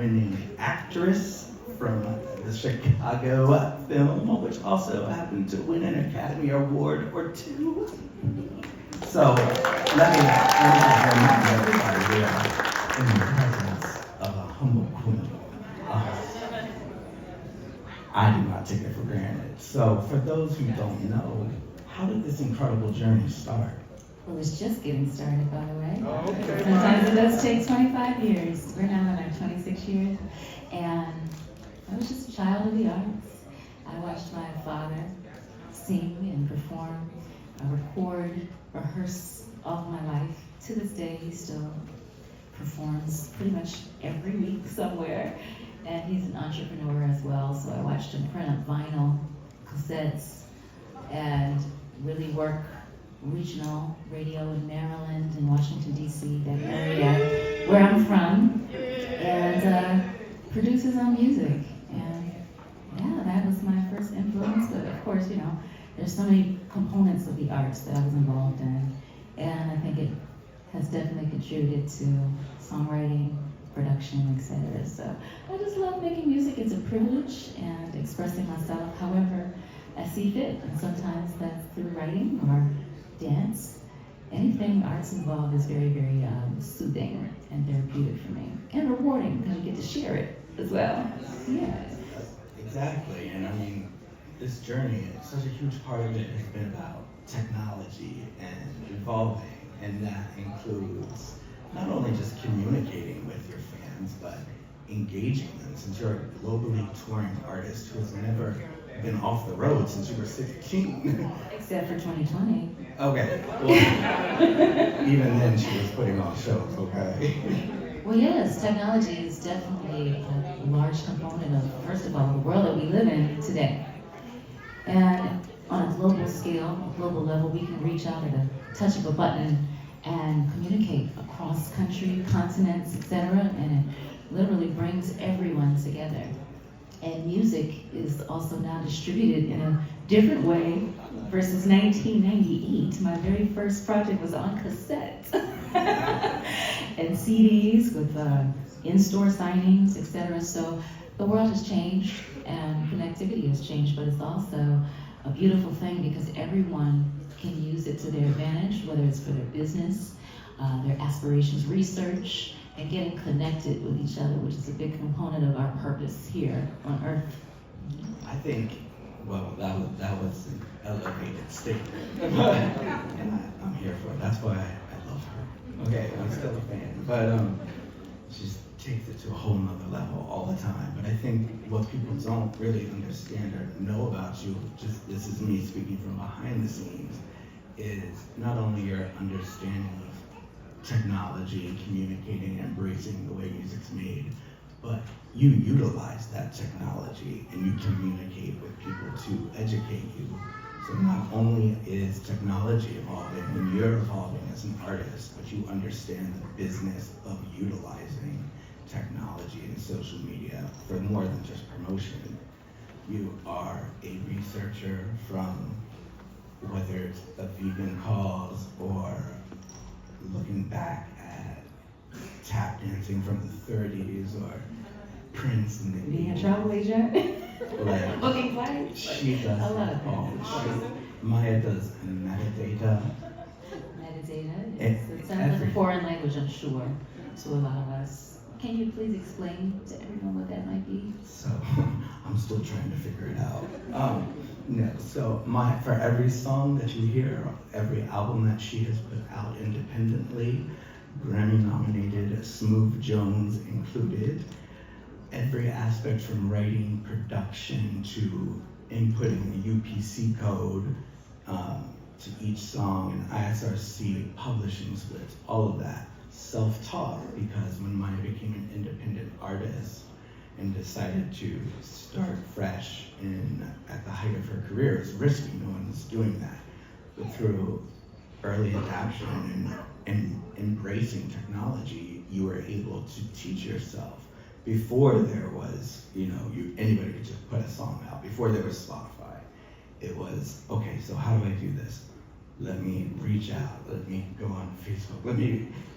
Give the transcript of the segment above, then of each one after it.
Oscar-winning actress from the Chicago film, which also happened to win an Academy Award or two. So let me remind everybody we are in the presence of a humble queen. I do not take it for granted. So for those who don't know, how did this incredible journey start? Well, it's just getting started, by the way. Oh, okay. Sometimes it does take 25 years. We're now in our 26 years. And I was just a child of the arts. I watched my father sing and perform, record, rehearse all of my life. To this day, he still performs pretty much every week somewhere. And he's an entrepreneur as well, so I watched him print up vinyl, cassettes, and really work regional radio in Maryland and Washington, D.C., that area where I'm from, and produce his own music. And yeah, that was my first influence, but of course, you know, there's so many components of the arts that I was involved in, and I think it has definitely contributed to songwriting, production, etc. So I just love making music. It's a privilege, and expressing myself however I see fit. And sometimes that's through writing or dance. Anything arts involved is very, very soothing and therapeutic for me. And rewarding, because you get to share it as well. Yeah. Exactly, and I mean, this journey, such a huge part of it has been about technology and evolving, and that includes not only just communicating with your fans, but engaging them, since you're a globally touring artist who has never been off the road since you were 16. Except for 2020. Okay, well, even then she was putting on shows, okay? Well, yes, technology is definitely a large component of, first of all, the world that we live in today. And on a global scale, global level, we can reach out at a touch of a button and communicate across country, continents, etc. And it literally brings everyone together. And music is also now distributed in a different way versus 1998. My very first project was on cassette and CDs with in-store signings, etc. So the world has changed and connectivity has changed, but it's also a beautiful thing because everyone can use it to their advantage, whether it's for their business, their aspirations, research, and getting connected with each other, which is a big component of our purpose here on Earth. I think, well, that was an elevated statement, and I'm here for it. That's why I love her. Okay, I'm still a fan, but she takes it to a whole nother level all the time. But I think what people don't really understand or know about you, just this is me speaking from behind the scenes, is not only your understanding of technology and communicating and embracing the way music's made, but you utilize that technology and you communicate with people to educate you. So not only is technology evolving and you're evolving as an artist, but you understand the business of utilizing technology and social media for more than just promotion. You are a researcher from whether it's a vegan cause or looking back at tap dancing from the 30s or Prince and the Being a travel agent, like, booking flights. she does a lot it of all. things. Mya does metadata. Metadata. It- It sounds like a every- foreign language, I'm sure, to a lot of us. Can you please explain to everyone what that might be? So I'm still trying to figure it out. No, so for every song that you hear, every album that she has put out independently, Grammy nominated, Smooth Jones included, every aspect from writing, production, to inputting the UPC code to each song, and ISRC publishing splits, all of that self-taught, because when Mya became an independent artist and decided to start fresh at the height of her career, it's risky, no one's doing that. But through early adoption and embracing technology, you were able to teach yourself. Before there was, anybody could just put a song out. Before there was Spotify, it was, okay, so how do I do this? Let me reach out, let me go on Facebook,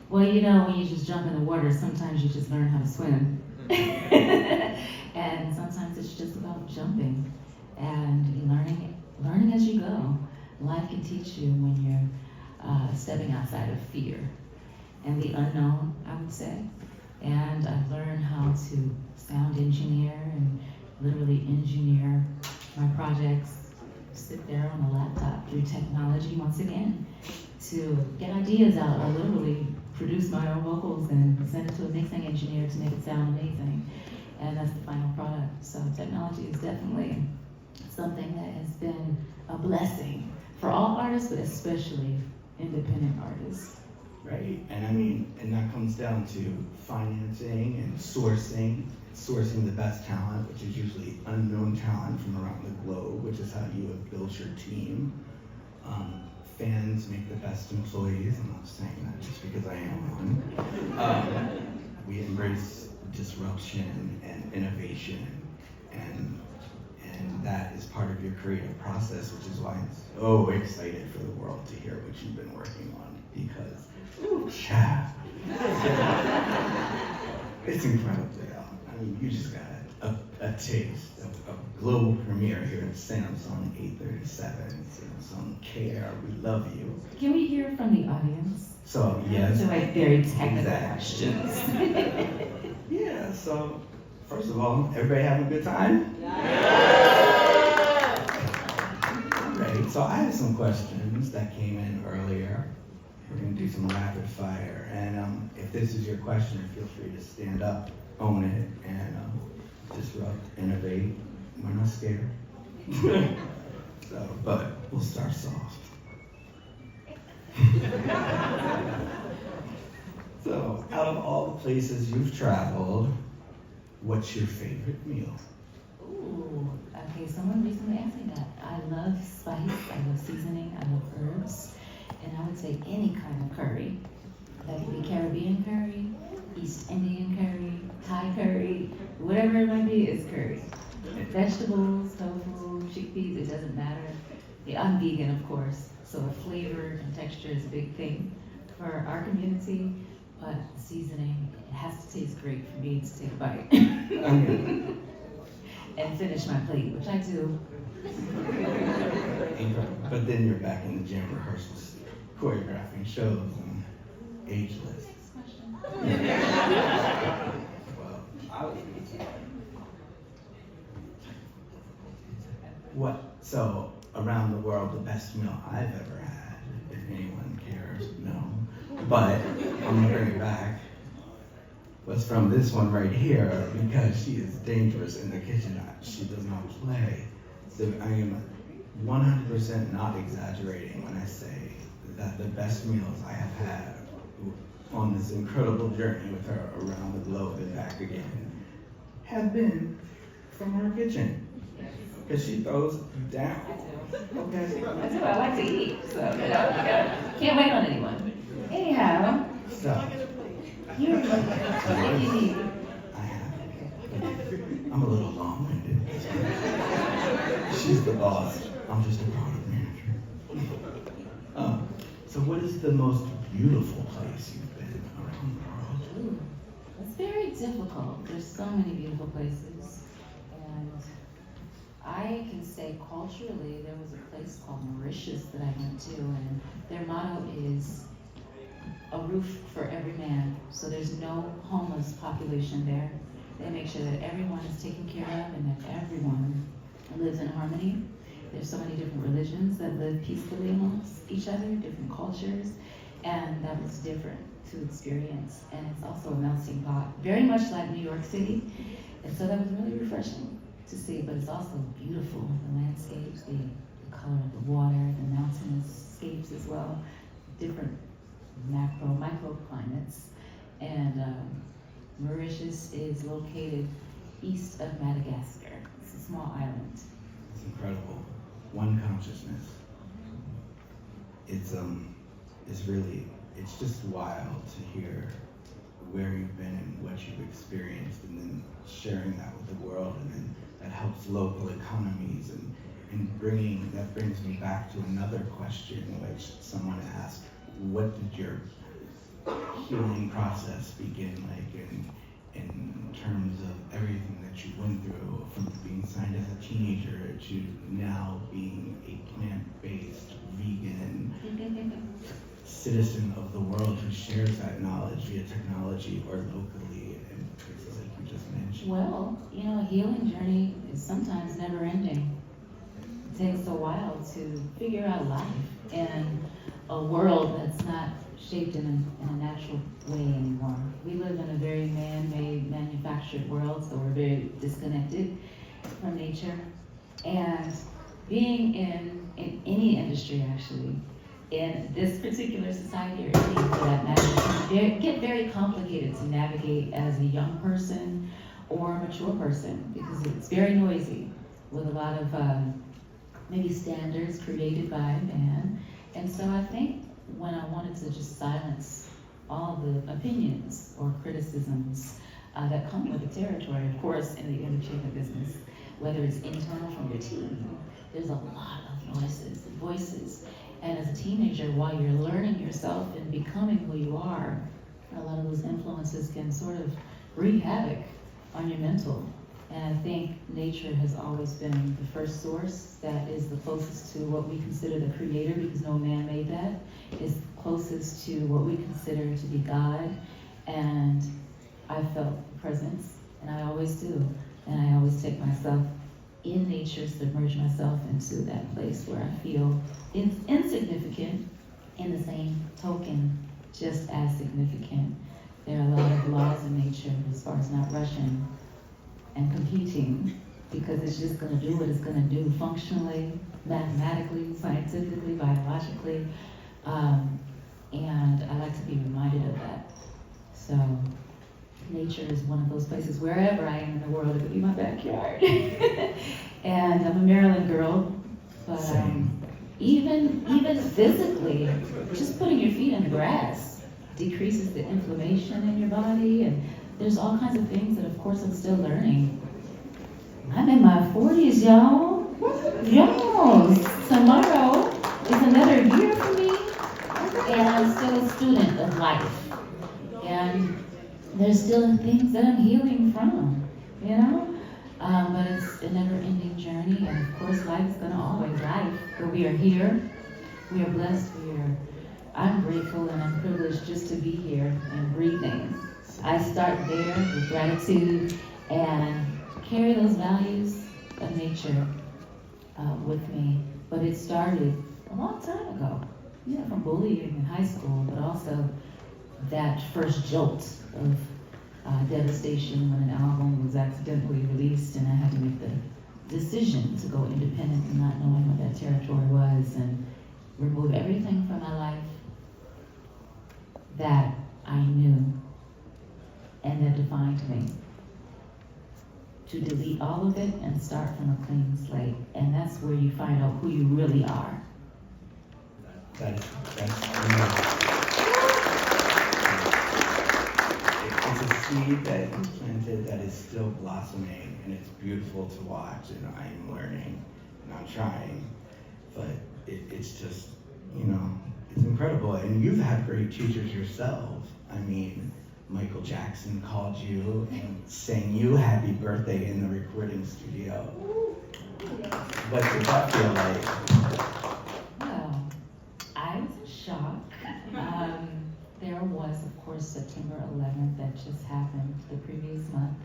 Well, when you just jump in the water, sometimes you just learn how to swim. And sometimes it's just about jumping and learning as you go. Life can teach you when you're stepping outside of fear and the unknown, I would say. And I've learned how to sound engineer and literally engineer my projects, sit there on a laptop through technology once again to get ideas out. I literally produce my own vocals and send it to a mixing engineer to make it sound amazing. And that's the final product. So technology is definitely something that has been a blessing for all artists, but especially independent artists. Right, and I mean, and that comes down to financing and sourcing the best talent, which is usually unknown talent from around the globe, which is how you have built your team. Fans make the best employees. I'm not saying that just because I am one. We embrace disruption and innovation, and that is part of your creative process, which is why I'm so excited for the world to hear what you've been working on, because child, it's incredible. I mean, you just got a taste of a global premiere here at Samsung 837, Samsung Care. We love you. Can we hear from the audience? So yes, So like very technical exactly. questions. Yeah. So first of all, everybody having a good time? Right. So I had some questions that came in earlier. We're going to do some rapid fire, and if this is your question, feel free to stand up, own it, and disrupt, innovate. We're not scared. But we'll start soft. So, out of all the places you've traveled, what's your favorite meal? Ooh, okay, someone recently asked me that. I love spice, I love seasoning, I love herbs. And I would say any kind of curry. That could be Caribbean curry, East Indian curry, Thai curry, whatever it might be, is curry. Vegetables, tofu, chickpeas, it doesn't matter. Yeah, I'm vegan, of course, so flavor and texture is a big thing for our community. But seasoning, it has to taste great for me to take a bite. And finish my plate, which I do. But then you're back in the gym rehearsals, choreographing shows and ageless. So around the world, the best meal I've ever had, if anyone cares, no. But I'm gonna bring it back, was from this one right here, because she is dangerous in the kitchen. She does not play. So I am 100% not exaggerating when I say that the best meals I have had on this incredible journey with her around the globe and back again have been from her kitchen. Because she throws you down. Okay. I do. I like to eat, so can't wait on anyone. Anyhow, So, you need. I have. I'm a little long-winded. She's the boss. I'm just a product manager. So what is the most beautiful place you've been around the world? Ooh, it's very difficult. There's so many beautiful places, and I can say culturally, there was a place called Mauritius that I went to, and their motto is a roof for every man. So there's no homeless population there. They make sure that everyone is taken care of and that everyone lives in harmony. There's so many different religions that live peacefully amongst each other, different cultures, and that was different to experience. And it's also a melting pot, very much like New York City. And so that was really refreshing to see, but it's also beautiful, the landscapes, the color of the water, the mountainscapes as well, different microclimates. And Mauritius is located east of Madagascar. It's a small island. It's incredible. One consciousness. It's just wild to hear where you've been and what you've experienced, and then sharing that with the world, and then that helps local economies, and that brings me back to another question which someone asked: what did your healing process begin like in terms of everything that that you went through, from being signed as a teenager to now being a plant-based, vegan citizen of the world who shares that knowledge via technology or locally in places like you just mentioned? Well, a healing journey is sometimes never ending. It takes a while to figure out life in a world that's not shaped in a natural way anymore. We live in a very man-made, manufactured world, so we're very disconnected from nature. And being in any industry, actually, in this particular society or any for that matter, can get very complicated to navigate as a young person or a mature person because it's very noisy with a lot of maybe standards created by man. And so I think when I wanted to just silence all the opinions or criticisms that come with the territory, of course, in the entertainment business, whether it's internal from your team, there's a lot of noises and voices. And as a teenager, while you're learning yourself and becoming who you are, a lot of those influences can sort of wreak havoc on your mental. And I think nature has always been the first source that is the closest to what we consider the creator, because no man made that, is closest to what we consider to be God. And I felt presence, and I always do. And I always take myself in nature, submerge myself into that place where I feel insignificant, in the same token, just as significant. There are a lot of laws in nature as far as not rushing and competing, because it's just going to do what it's going to do functionally, mathematically, scientifically, biologically. And I like to be reminded of that. So nature is one of those places, wherever I am in the world, it could be my backyard. And I'm a Maryland girl, but even physically, just putting your feet in the grass decreases the inflammation in your body, and there's all kinds of things that, of course, I'm still learning. I'm in my 40s, y'all. Yes, tomorrow is another year for me, and I'm still a student of life. And there's still things that I'm healing from, but it's a never-ending journey, and of course, life is gonna always life. But we are here, we are blessed, I'm grateful and I'm privileged just to be here and breathing. I start there with gratitude and carry those values of nature with me. But it started a long time ago, from bullying in high school, but also that first jolt of devastation when an album was accidentally released and I had to make the decision to go independent and not knowing what that territory was and remove everything from my life that I knew and that defined me. To delete all of it and start from a clean slate. And that's where you find out who you really are. That's it's a seed that you planted that is still blossoming, and it's beautiful to watch, and I am learning and I'm trying, but it's just, it's incredible. And you've had great teachers yourself. I mean, Michael Jackson called you and sang you happy birthday in the recording studio. What did that feel like? Well, I was in shock. There was, of course, September 11th that just happened the previous month.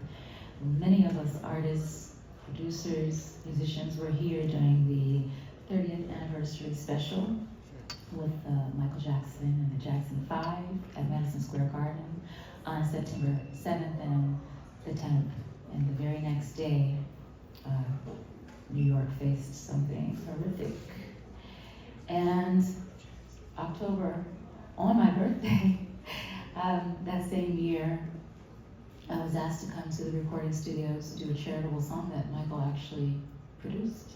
Many of us artists, producers, musicians were here during the 30th anniversary special with Michael Jackson and the Jackson 5 at Madison Square Garden on September 7th and the 10th. And the very next day, New York faced something horrific. And October, on my birthday, that same year, I was asked to come to the recording studios to do a charitable song that Michael actually produced.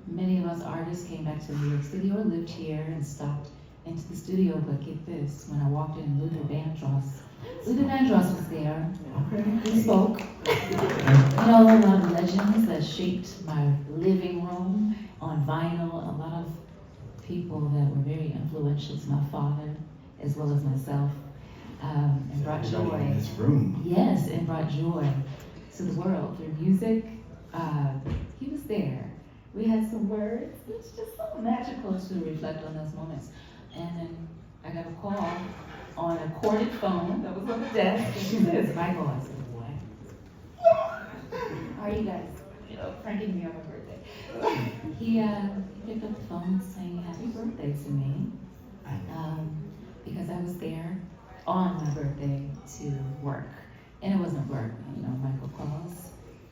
Many of us artists came back to New York City or lived here and stopped into the studio, but get this, when I walked in, Luther Vandross was there. He spoke. A lot of legends that shaped my living room on vinyl, a lot of people that were very influential to my father, as well as myself, and brought joy. In this room. Yes, and brought joy. to the world through music. He was there. We had some words. It was just so magical to reflect on those moments. And then I got a call on a corded phone that was on the desk, and she says, "Michael." I said, "What? How are you guys, pranking me on my birthday?" He picked up the phone saying happy birthday to me, because I was there on my birthday to work. And it wasn't work, Michael calls,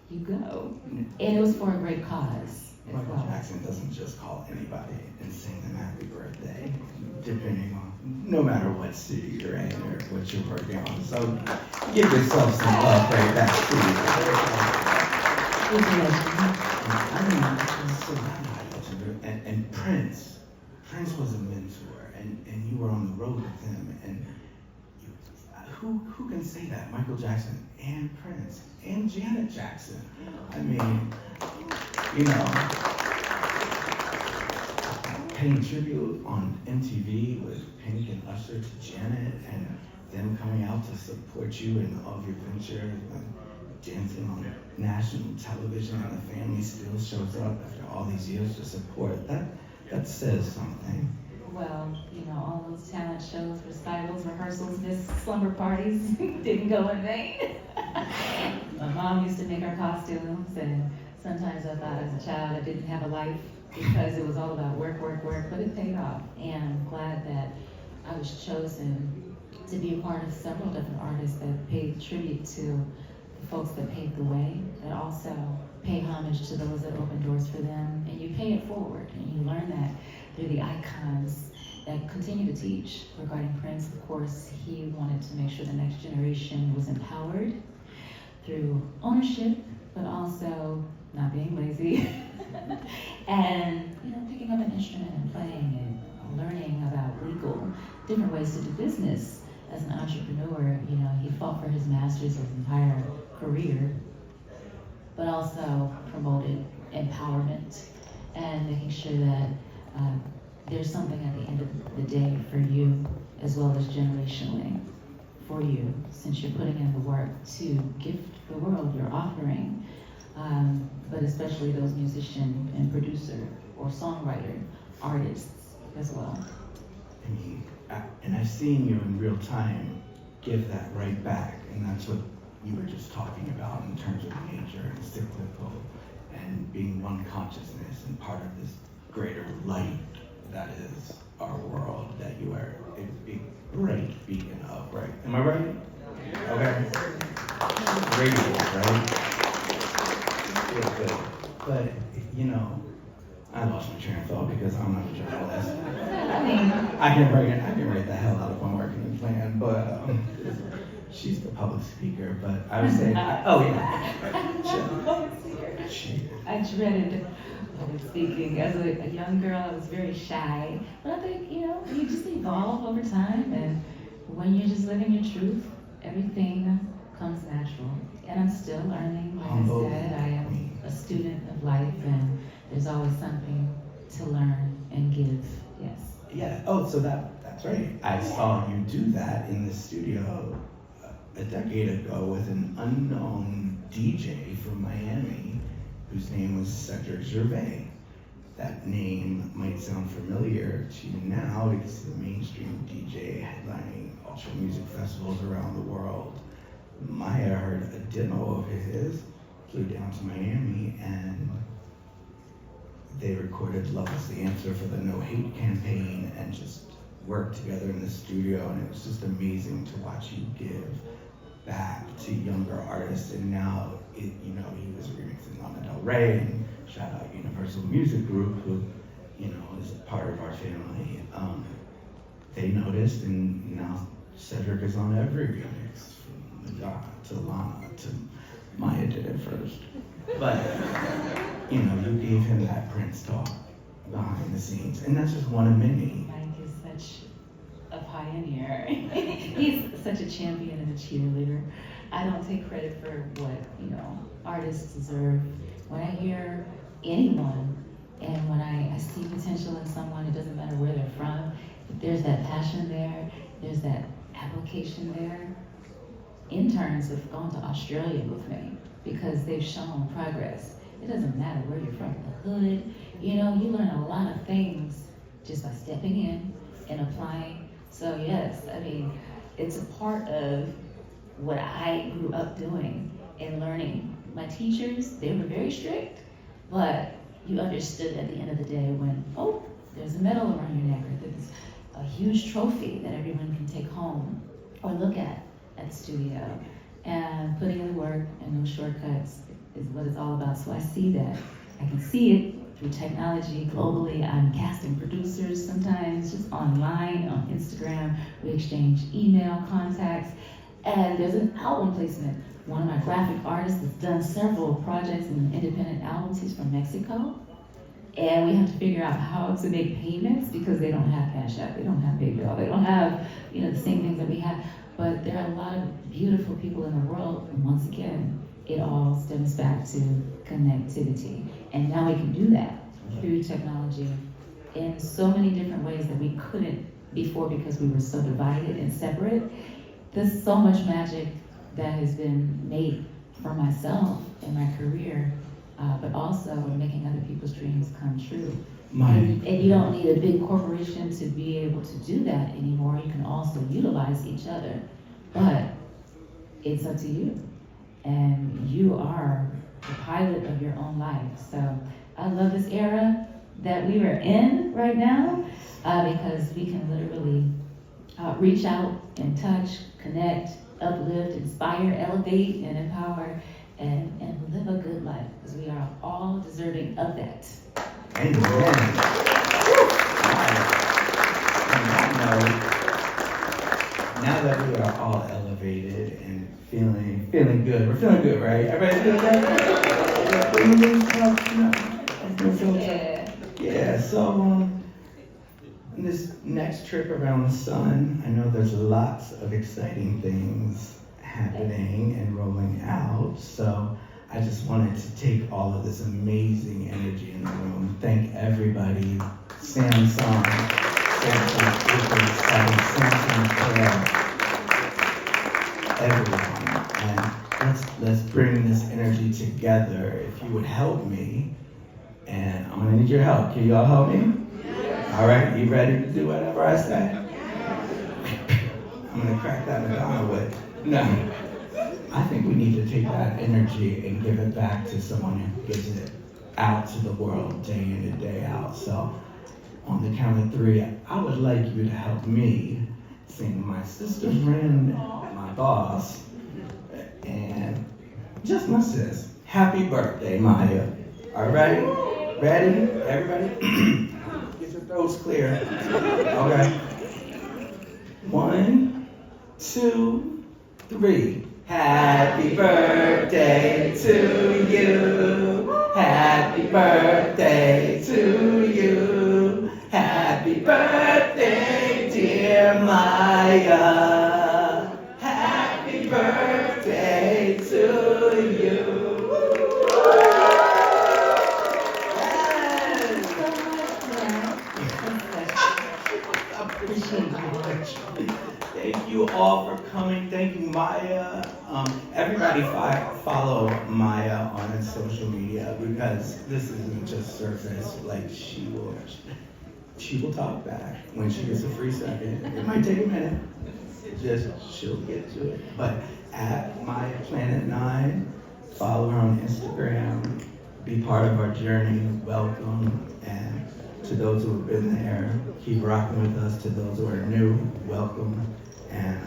you go. And it was for a great cause. Michael Jackson doesn't just call anybody and sing them happy birthday, depending on, no matter what city you're in or what you're working on. So give yourself some love right back to you. And Prince was a mentor, and you were on the road with him, and who can say that? Michael Jackson and Prince and Janet Jackson. I mean, paying tribute on MTV with Pink and Usher to Janet, and them coming out to support you in all of your ventures, and dancing on national television, and the family still shows up after all these years to support. That says something. Well, all those talent shows, recitals, rehearsals, slumber parties didn't go in vain. My mom used to make our costumes, and sometimes I thought as a child I didn't have a life because it was all about work, but it paid off. And I'm glad that I was chosen to be a part of several different artists that paid tribute to the folks that paved the way, that also pay homage to those that open doors for them, and you pay it forward, and you learn that through the icons that continue to teach. Regarding Prince, of course, he wanted to make sure the next generation was empowered through ownership, but also not being lazy, and picking up an instrument and playing and learning about different ways to do business. As an entrepreneur, he fought for his masters his entire career, but also promoted empowerment and making sure that there's something at the end of the day for you, as well as generationally for you, since you're putting in the work to gift the world your offering, but especially those musician and producer or songwriter artists as well. I mean, and I've seen you in real time give that right back, and that's what you were just talking about in terms of nature and cyclical and being one consciousness and part of this greater light that is our world, that you are a bright beacon of, right? Am I right? Okay. Radiant, right? Feels good. But, I lost my train of thought because I'm not a journalist. I can write the hell out of a marketing plan, but she's the public speaker. But I would say, I dreaded public speaking. As a young girl, I was very shy. But I think, you just evolve over time, and when you're just living your truth, everything comes natural. And I'm still learning. Like I said, I am a student of life, and there's always something to learn and give. Yes. Yeah. Oh, so that's right. I saw you do that in the studio a decade ago with an unknown DJ from Miami whose name was Cedric Gervais. That name might sound familiar to you now because he's a mainstream DJ headlining ultra music festivals around the world. Mya heard a demo of his, flew down to Miami, and they recorded Love Is the Answer for the No Hate campaign and just worked together in the studio, and it was just amazing to watch you give back to younger artists. And now, he was remixing Lana Del Rey, and shout out Universal Music Group, who, is a part of our family. They noticed, and now Cedric is on every remix, from Madonna to Lana to Mya did it first. But, you gave him that Prince talk behind the scenes, and that's just one of many. Mike is such a pioneer. He's such a champion and a cheerleader. I don't take credit for what, artists deserve. When I hear anyone, and when I see potential in someone, it doesn't matter where they're from, if there's that passion there, there's that application there. Interns have gone to Australia with me because they've shown progress. It doesn't matter where you're from, the hood, you know, you learn a lot of things just by stepping in and applying. So yes, I mean, it's a part of what I grew up doing and learning. My teachers, they were very strict, but you understood at the end of the day when, oh, there's a medal around your neck, or there's a huge trophy that everyone can take home or look at the studio. And putting in the work and no shortcuts is what it's all about. So I see that. I can see it through technology globally. I'm casting producers sometimes just online, on Instagram. We exchange email contacts. And there's an album placement. One of my graphic artists has done several projects and independent albums. He's from Mexico. And we have to figure out how to make payments because they don't have Cash App, they don't have PayPal, they don't have, you know, the same things that we have. But there are a lot of beautiful people in the world, and once again, it all stems back to connectivity. And now we can do that through technology in so many different ways that we couldn't before because we were so divided and separate. There's so much magic that has been made for myself in my career, but also making other people's dreams come true. And you don't need a big corporation to be able to do that anymore. You can also utilize each other, but it's up to you. And you are the pilot of your own life. So I love this era that we are in right now because we can literally reach out and touch, connect, uplift, inspire, elevate, and empower, and live a good life because we are all deserving of that. Amen. On that note, now that we are all elevated and feeling good, we're feeling good, right? Everybody feel that? Yeah. So in this next trip around the sun, I know there's lots of exciting things happening and rolling out. So I just wanted to take all of this amazing energy in the room. Thank everybody, Samsung, everyone. And let's bring this energy together. If you would help me, and I'm gonna need your help. Can you all help me? All right, you ready to do whatever I say? I'm gonna crack that Madonna whip. No. I think we need to take that energy and give it back to someone who gives it out to the world day in and day out. So on the count of 3, I would like you to help me sing my sister friend, my boss, and just my sis. Happy birthday, Mya. All right? Ready? Everybody? Get your throats clear. Okay. 1, 2, 3. Happy birthday to you. Happy birthday to you. Happy birthday, dear Mya. Happy birthday to you. Thank you all for coming. Thank you, Mya. Everybody follow Mya on social media because this isn't just surface. Like she will talk back when she gets a free second. It might take a minute. She'll get to it. But at MyPlanet9, follow her on Instagram. Be part of our journey. Welcome. And to those who have been there, keep rocking with us. To those who are new, welcome. And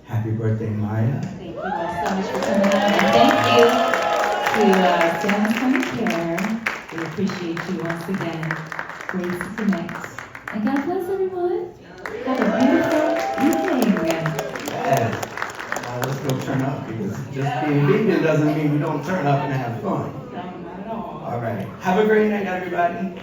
happy birthday, Mya. Thank you all so much for coming on. And thank you to Samsung Care. We appreciate you once again. Great to connect. And God bless everyone. Have a beautiful evening. Yes. Now let's go turn up because just being vegan doesn't mean we don't turn up and have fun. No, not at all. All right. Have a great night, everybody.